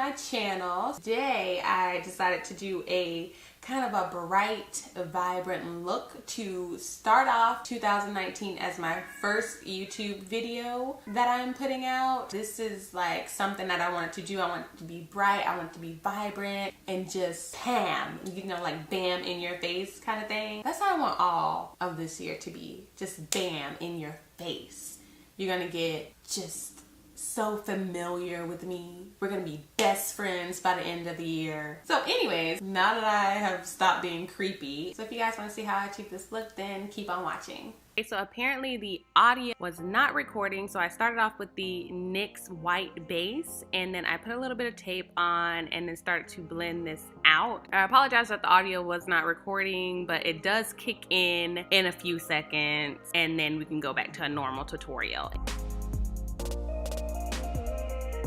my channel. Today I decided to do a kind of a bright, vibrant look to start off 2019 as my first YouTube video that I'm putting out. This is like something that I wanted to do. I want it to be bright, I want it to be vibrant, and just bam, you know, like bam in your face kind of thing. That's how I want all of this year to be. Just bam in your face. You're gonna get just so familiar with me. We're gonna be best friends by the end of the year. So anyways, now that I have stopped being creepy, so if you guys want to see how I achieve this look, then keep on watching. Okay, so apparently the audio was not recording, so I started off with the NYX white base, and then I put a little bit of tape on and then started to blend this out. I apologize that the audio was not recording, but it does kick in a few seconds, and then we can go back to a normal tutorial.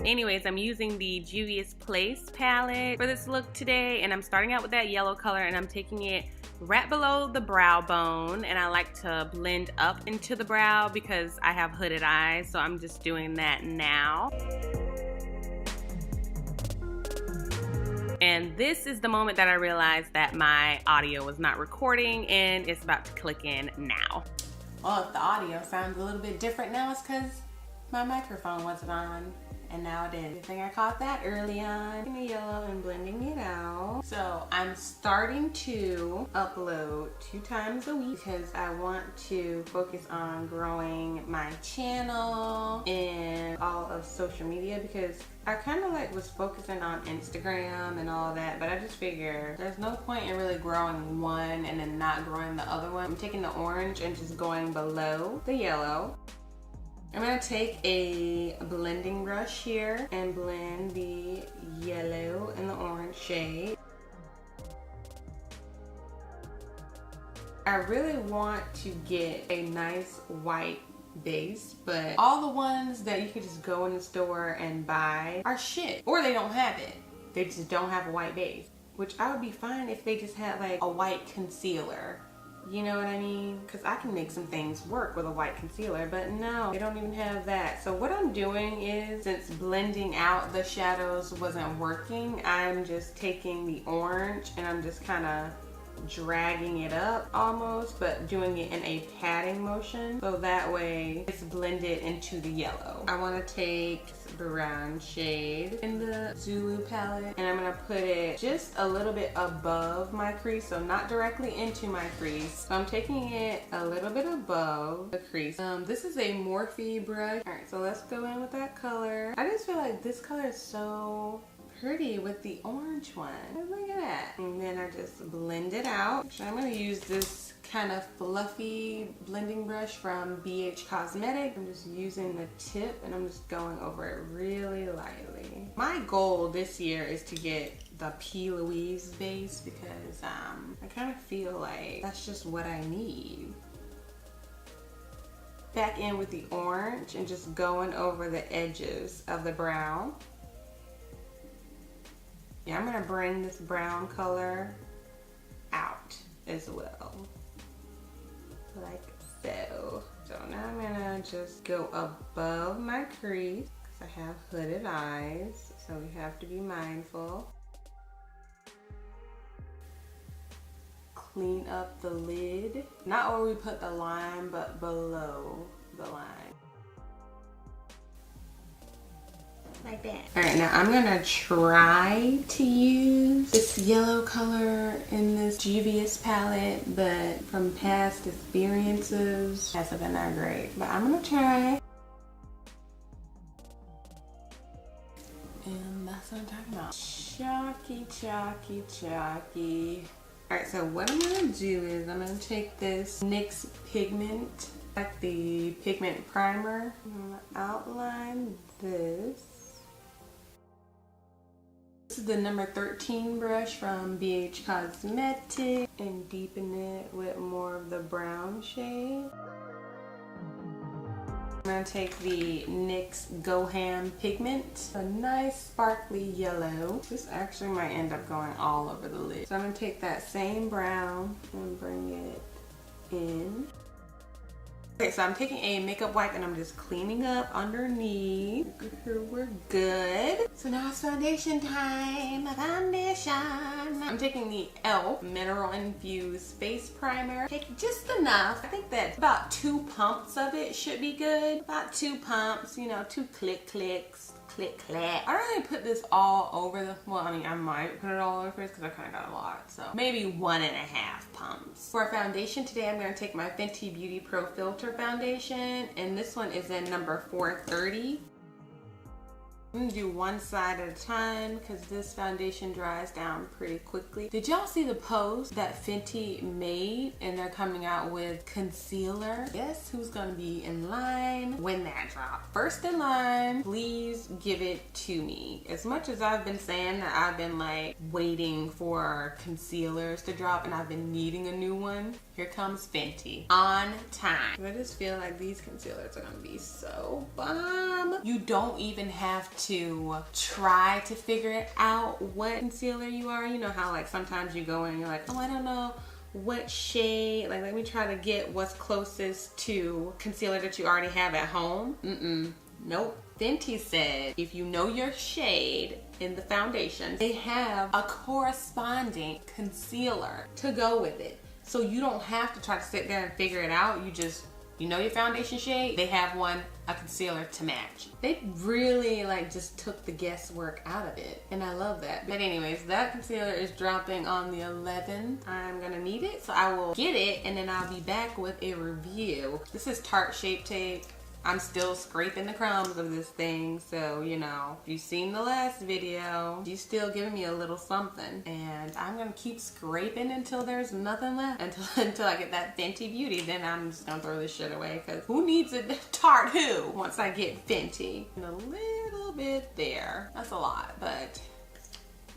Anyways, I'm using the Juvia's Place palette for this look today, and I'm starting out with that yellow color, and I'm taking it right below the brow bone, and I like to blend up into the brow because I have hooded eyes, so I'm just doing that now. And this is the moment that I realized that my audio was not recording, and it's about to click in now. Well, if the audio sounds a little bit different now, it's because my microphone wasn't on. And now it is. I think I caught that early on. In the yellow and blending it out. So I'm starting to upload 2 times a week because I want to focus on growing my channel and all of social media, because I kind of like was focusing on Instagram and all that, but I just figure there's no point in really growing one and then not growing the other one. I'm taking the orange and just going below the yellow. I'm going to take a blending brush here and blend the yellow and the orange shade. I really want to get a nice white base, but all the ones that you could just go in the store and buy are shit, or they don't have it. They just don't have a white base, which I would be fine if they just had like a white concealer. You know what I mean? Because I can make some things work with a white concealer, but no, they don't even have that. So what I'm doing is, since blending out the shadows wasn't working, I'm just taking the orange and I'm just kind of dragging it up almost, but doing it in a patting motion, so that way it's blended into the yellow. I want to take this brown shade in the Zulu palette, and I'm going to put it just a little bit above my crease, so not directly into my crease. So I'm taking it a little bit above the crease. This is a Morphe brush. Alright, so let's go in with that color. I just feel like this color is so pretty with the orange one. Look at that. And then I just blend it out. So I'm going to use this kind of fluffy blending brush from BH Cosmetics. I'm just using the tip and I'm just going over it really lightly. My goal this year is to get the P. Louise base because I kind of feel like that's just what I need. Back in with the orange and just going over the edges of the brown. Yeah, I'm gonna bring this brown color out as well, like so. So now I'm gonna just go above my crease, because I have hooded eyes, so we have to be mindful. Clean up the lid, not where we put the line, but below the line. Like that. Alright, now I'm gonna try to use this yellow color in this Juvia's palette, but from past experiences, it hasn't been that great. But I'm gonna try. And that's what I'm talking about. Chalky, chalky, chalky. Alright, so what I'm gonna do is I'm gonna take this NYX Pigment, like the pigment primer. I'm gonna outline this. This is the number 13 brush from BH Cosmetics, and deepen it with more of the brown shade. I'm going to take the NYX Go Ham Pigment, a nice sparkly yellow. This actually might end up going all over the lid. So I'm going to take that same brown and bring it in. Okay, so I'm taking a makeup wipe and I'm just cleaning up underneath. We're good. So now it's foundation time. Foundation. I'm taking the e.l.f. Mineral Infused Face Primer. Take just enough. I think that about 2 pumps of it should be good. About 2 pumps, you know, 2 clicks. Click, clack. I don't really put this all over the, well, I mean, I might put it all over the face because I kind of got a lot. So maybe 1.5 pumps. For foundation today, I'm going to take my Fenty Beauty Pro Filter foundation. And this one is in number 430. I'm gonna do one side at a time because this foundation dries down pretty quickly. Did y'all see the post that Fenty made and they're coming out with concealer? Guess who's gonna be in line when that drops? First in line, please give it to me. As much as I've been saying that I've been like waiting for concealers to drop and I've been needing a new one, here comes Fenty on time. I just feel like these concealers are gonna be so bomb. You don't even have to try to figure out what concealer you are. You know how like sometimes you go in and you're like, oh, I don't know what shade. Like, let me try to get what's closest to concealer that you already have at home. Nope. Fenty said if you know your shade in the foundation, they have a corresponding concealer to go with it. So you don't have to try to sit there and figure it out. You know your foundation shade, they have one, a concealer to match. They really like just took the guesswork out of it, and I love that. But anyways, that concealer is dropping on the 11th. I'm gonna need it, so I will get it, and then I'll be back with a review. This is Tarte Shape Tape. I'm still scraping the crumbs of this thing, so you know, if you've seen the last video, you're still giving me a little something, and I'm gonna keep scraping until there's nothing left, until I get that Fenty Beauty. Then I'm just gonna throw this shit away, because who needs a Tarte who once I get Fenty? And a little bit there. That's a lot, but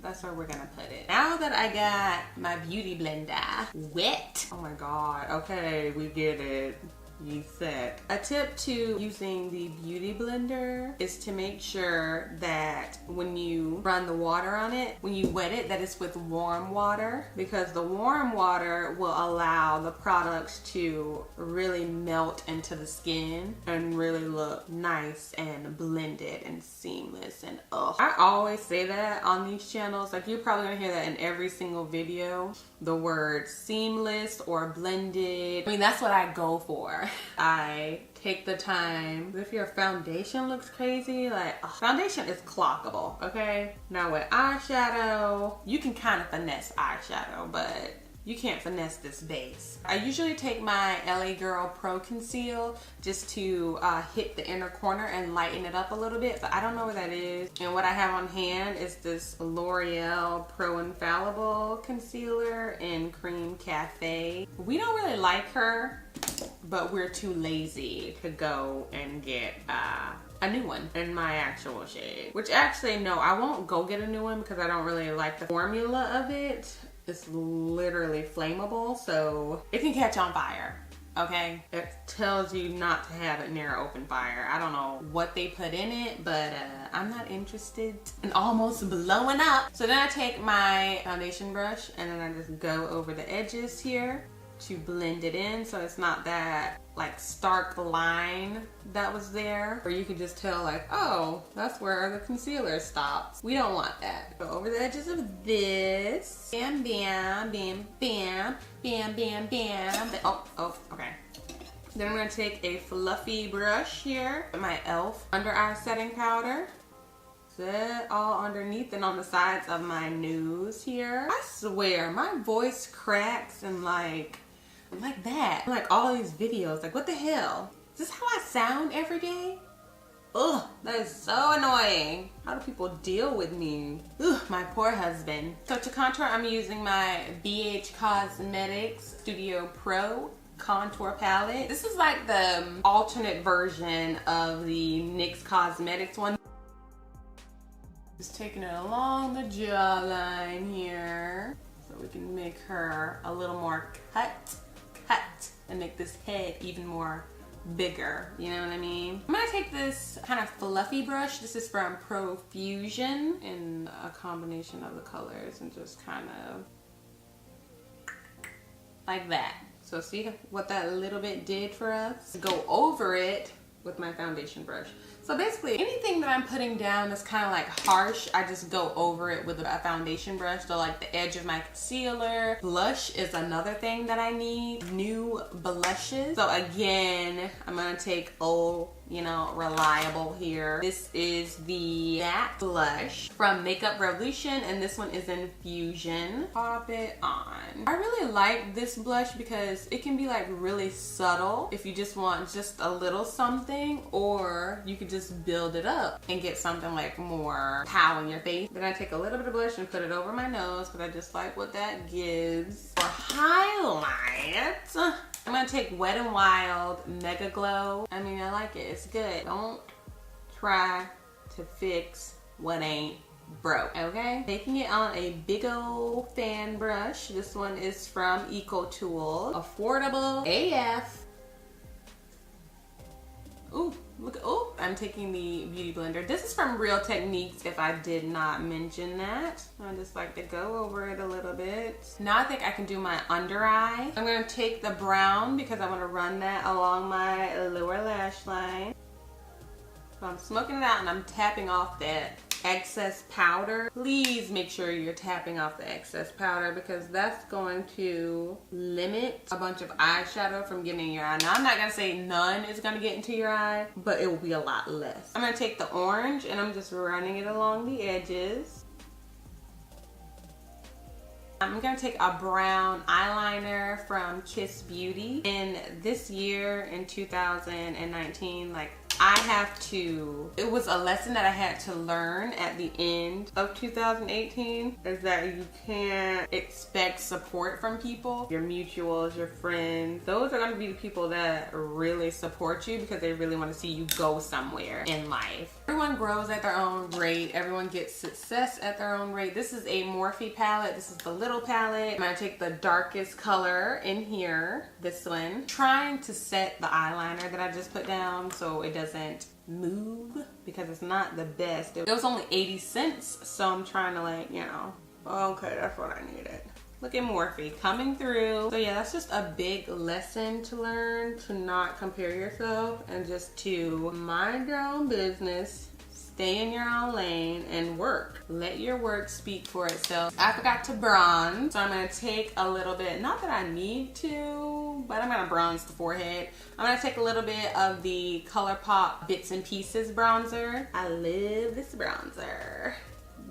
that's where we're gonna put it. Now that I got my beauty blender wet, oh my god, okay, we get it. You said. A tip to using the beauty blender is to make sure that when you run the water on it, when you wet it, that it's with warm water, because the warm water will allow the products to really melt into the skin and really look nice and blended and seamless. And I always say that on these channels. Like, you're probably gonna hear that in every single video, the word seamless or blended. I mean, that's what I go for. I take the time. If your foundation looks crazy, like, foundation is clockable, okay? Now with eyeshadow, you can kind of finesse eyeshadow, but you can't finesse this base. I usually take my LA Girl Pro Conceal just to hit the inner corner and lighten it up a little bit, but I don't know what that is. And what I have on hand is this L'Oreal Pro Infallible Concealer in Cream Cafe. We don't really like her, but we're too lazy to go and get a new one in my actual shade. Which actually, no, I won't go get a new one because I don't really like the formula of it. It's literally flammable, so it can catch on fire, okay? It tells you not to have it near open fire. I don't know what they put in it, but I'm not interested in almost blowing up. So then I take my foundation brush and then I just go over the edges here to blend it in, so it's not that like stark line that was there, or you could just tell like, oh, that's where the concealer stops. We don't want that. Go over the edges of this. Bam, bam, bam, bam, bam, bam, bam. Oh, okay. Then I'm gonna take a fluffy brush here, my e.l.f. under eye setting powder. Set all underneath and on the sides of my nose here. I swear, my voice cracks and like that. Like all these videos, like what the hell? Is this how I sound every day? Ugh, that is so annoying. How do people deal with me? Ugh, my poor husband. So to contour, I'm using my BH Cosmetics Studio Pro contour palette. This is like the alternate version of the NYX Cosmetics one. Just taking it along the jawline here so we can make her a little more cut and make this head even more bigger, you know what I mean? I'm gonna take this kind of fluffy brush. This is from Profusion in a combination of the colors and just kind of like that. So see what that little bit did for us? Go over it with my foundation brush. So basically anything that I'm putting down that's kind of like harsh, I just go over it with a foundation brush. So like the edge of my concealer. Blush is another thing that I need. New blushes. So again, I'm gonna take Old, you know, Reliable here. This is the matte blush from Makeup Revolution, and this one is in Fusion. Pop it on. I really like this blush because it can be like really subtle if you just want just a little something, or you could just build it up and get something like more pow in your face. Then I take a little bit of blush and put it over my nose because I just like what that gives. For highlights, I'm gonna take Wet n Wild Mega Glow. I mean, I like it, it's good. Don't try to fix what ain't broke, okay? Taking it on a big old fan brush. This one is from Eco Tool. Affordable AF. Ooh, look, oh, I'm taking the Beauty Blender. This is from Real Techniques, if I did not mention that. I just like to go over it a little bit. Now I think I can do my under eye. I'm gonna take the brown because I wanna run that along my lower lash line. So I'm smoking it out and I'm tapping off that excess powder. Please make sure you're tapping off the excess powder because that's going to limit a bunch of eyeshadow from getting in your eye. Now I'm not gonna say none is gonna get into your eye, but it will be a lot less. I'm gonna take the orange and I'm just running it along the edges. I'm gonna take a brown eyeliner from Kiss Beauty. In this year, in 2019, like it was a lesson that I had to learn at the end of 2018, is that you can't expect support from people. Your mutuals, your friends, those are gonna be the people that really support you because they really wanna see you go somewhere in life. Everyone grows at their own rate. Everyone gets success at their own rate. This is a Morphe palette. This is the little palette. I'm gonna take the darkest color in here, this one. Trying to set the eyeliner that I just put down so it doesn't move because it's not the best. It was only 80 cents, so I'm trying to like, you know, okay, that's what I needed. Look at Morphe coming through. So yeah, that's just a big lesson to learn, to not compare yourself and just to mind your own business, stay in your own lane and work. Let your work speak for itself. I forgot to bronze, so I'm gonna take a little bit, not that I need to, but I'm gonna bronze the forehead. I'm gonna take a little bit of the ColourPop Bits and Pieces bronzer. I love this bronzer.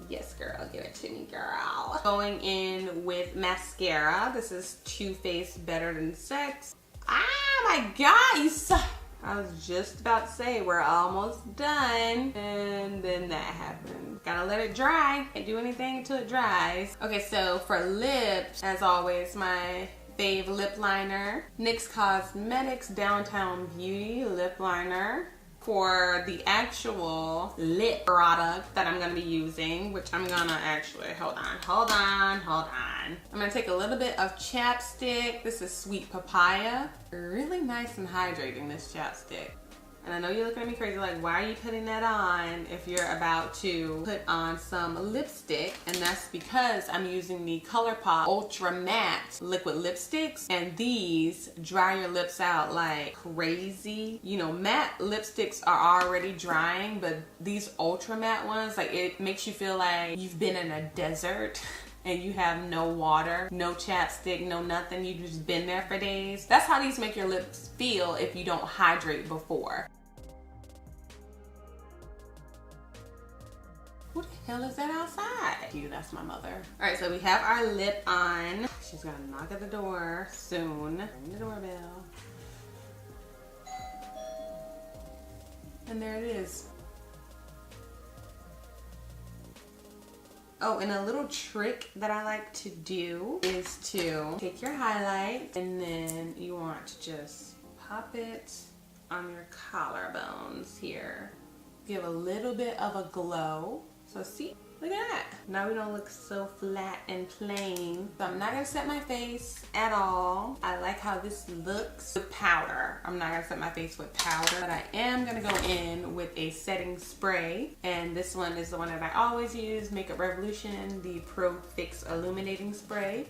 Yes, girl, give it to me, girl. Going in with mascara. This is Too Faced Better Than Sex. Ah, my God, you suck. I was just about to say we're almost done, and then that happened. Gotta let it dry. Can't do anything until it dries. Okay, so for lips, as always, my fave lip liner, NYX Cosmetics Downtown Beauty lip liner. For the actual lip product that I'm gonna be using, which I'm gonna actually, hold on. I'm gonna take a little bit of chapstick. This is Sweet Papaya. Really nice and hydrating, this chapstick. And I know you're looking at me crazy like, why are you putting that on if you're about to put on some lipstick? And that's because I'm using the ColourPop Ultra Matte liquid lipsticks, and these dry your lips out like crazy. You know, matte lipsticks are already drying, but these ultra matte ones, like, it makes you feel like you've been in a desert and you have no water, no chapstick, no nothing. You've just been there for days. That's how these make your lips feel if you don't hydrate before. Who the hell is that outside? You, that's my mother. All right, so we have our lip on. She's gonna knock at the door soon. Ring the doorbell. And there it is. Oh, and a little trick that I like to do is to take your highlight and then you want to just pop it on your collarbones here. Give a little bit of a glow. So see, look at that. Now we don't look so flat and plain. So I'm not gonna set my face at all. I like how this looks with powder. I'm not gonna set my face with powder, but I am gonna go in with a setting spray. And this one is the one that I always use, Makeup Revolution, the Pro Fix Illuminating Spray.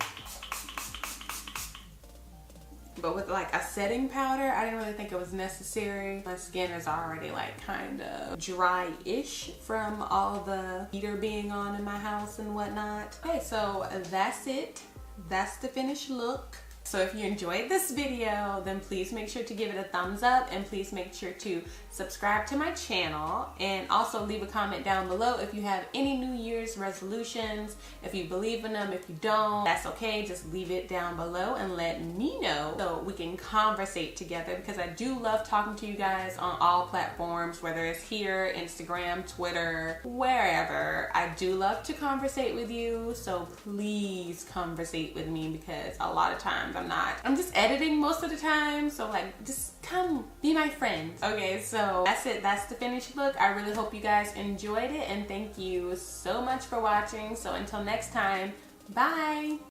But with like a setting powder, I didn't really think it was necessary. My skin is already like kind of dry-ish from all the heater being on in my house and whatnot. Okay, so that's it. That's the finished look. So if you enjoyed this video, then please make sure to give it a thumbs up, and please make sure to subscribe to my channel, and also leave a comment down below if you have any New Year's resolutions. If you believe in them, if you don't, that's okay. Just leave it down below and let me know so we can conversate together, because I do love talking to you guys on all platforms, whether it's here, Instagram, Twitter, wherever. I do love to conversate with you, so please conversate with me, because a lot of times I'm just editing most of the time, so like just come be my friend. Okay, so that's it. That's the finished look. I really hope you guys enjoyed it, and thank you so much for watching. So until next time, bye.